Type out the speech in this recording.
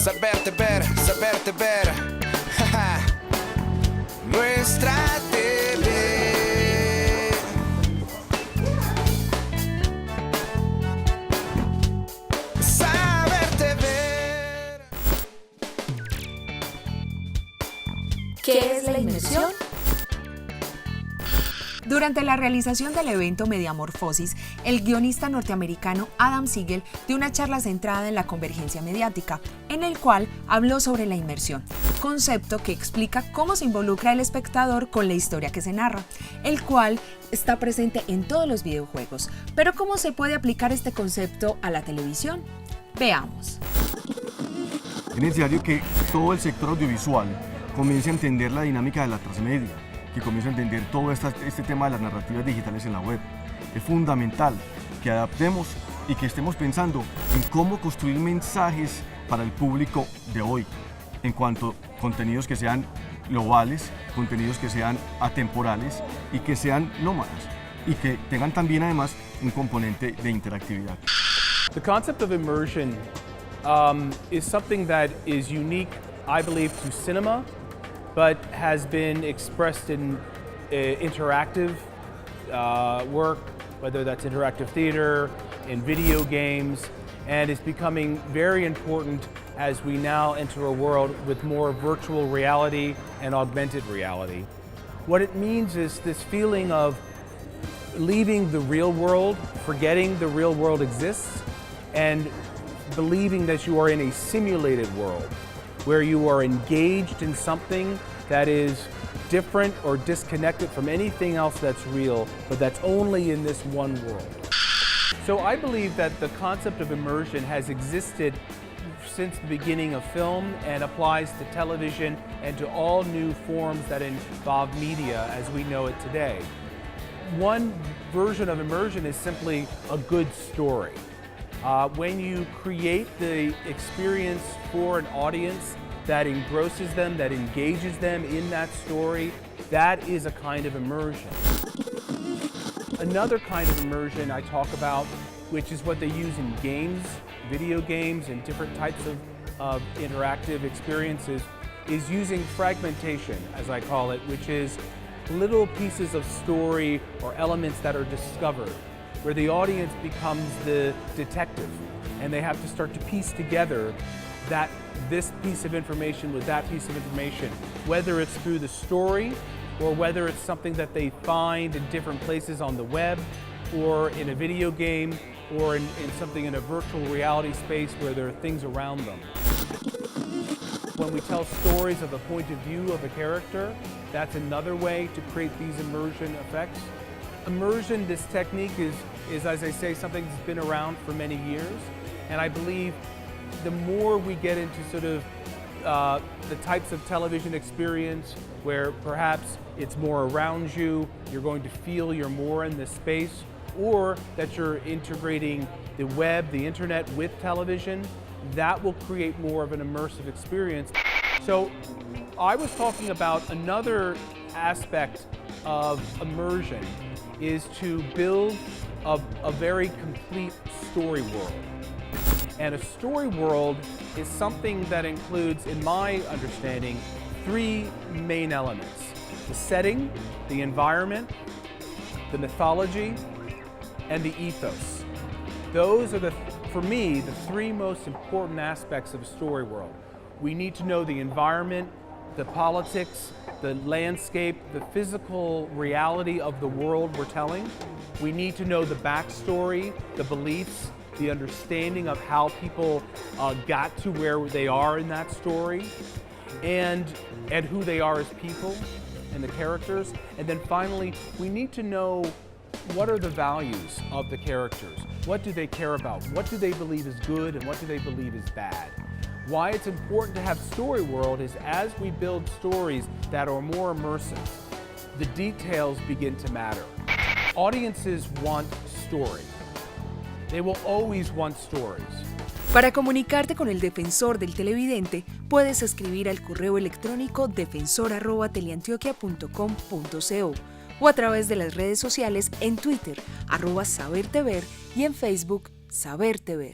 SaberTVer, SaberTVer, nuestra TV. SaberTVer. ¿Qué es la inmersión? Durante la realización del evento Mediamorfosis, el guionista norteamericano Adam Siegel dio una charla centrada en la convergencia mediática, en el cual habló sobre la inmersión, concepto que explica cómo se involucra el espectador con la historia que se narra, el cual está presente en todos los videojuegos. Pero ¿cómo se puede aplicar este concepto a la televisión? Veamos. Es necesario que todo el sector audiovisual comience a entender la dinámica de la transmedia, que comience a entender todo este tema de las narrativas digitales en la web. Es fundamental que adaptemos y que estemos pensando en cómo construir mensajes para el público de hoy, en cuanto a contenidos que sean globales, contenidos que sean atemporales y que sean nómadas, y que tengan también además un componente de interactividad. The concept of immersion is something that is unique, I believe, to cinema, but has been expressed in interactive work, whether that's interactive theater, in video games, and it's becoming very important as we now enter a world with more virtual reality and augmented reality. What it means is this feeling of leaving the real world, forgetting the real world exists, and believing that you are in a simulated world, where you are engaged in something that is different or disconnected from anything else that's real, but that's only in this one world. So I believe that the concept of immersion has existed since the beginning of film and applies to television and to all new forms that involve media as we know it today. One version of immersion is simply a good story. When you create the experience for an audience that engrosses them, that engages them in that story, that is a kind of immersion. Another kind of immersion I talk about, which is what they use in games, video games, and different types of interactive experiences, is using fragmentation, as I call it, which is little pieces of story or elements that are discovered, where the audience becomes the detective and they have to start to piece together that this piece of information with that piece of information, whether it's through the story or whether it's something that they find in different places on the web or in a video game or in something in a virtual reality space where there are things around them. When we tell stories of the point of view of a character, that's another way to create these immersion effects. Immersion, this technique is, as I say, something that's been around for many years, and I believe the more we get into sort of the types of television experience where perhaps it's more around you, you're going to feel you're more in this space, or that you're integrating the web, the internet with television, that will create more of an immersive experience. So I was talking about another aspect of immersion is to build a very complete story world. And a story world is something that includes, in my understanding, three main elements: the setting, the environment, the mythology, and the ethos. Those are, for me, the three most important aspects of a story world. We need to know the environment, the politics, the landscape, the physical reality of the world we're telling. We need to know the backstory, the beliefs, the understanding of how people got to where they are in that story, and who they are as people and the characters. And then finally, we need to know what are the values of the characters. What do they care about? What do they believe is good and what do they believe is bad? Why it's important to have story world is as we build stories that are more immersive, the details begin to matter. Audiences want story. They will always want stories. Para comunicarte con el defensor del televidente, puedes escribir al correo electrónico defensor@teleantioquia.com.co o a través de las redes sociales en Twitter, @SaberTVer y en Facebook, SaberTVer.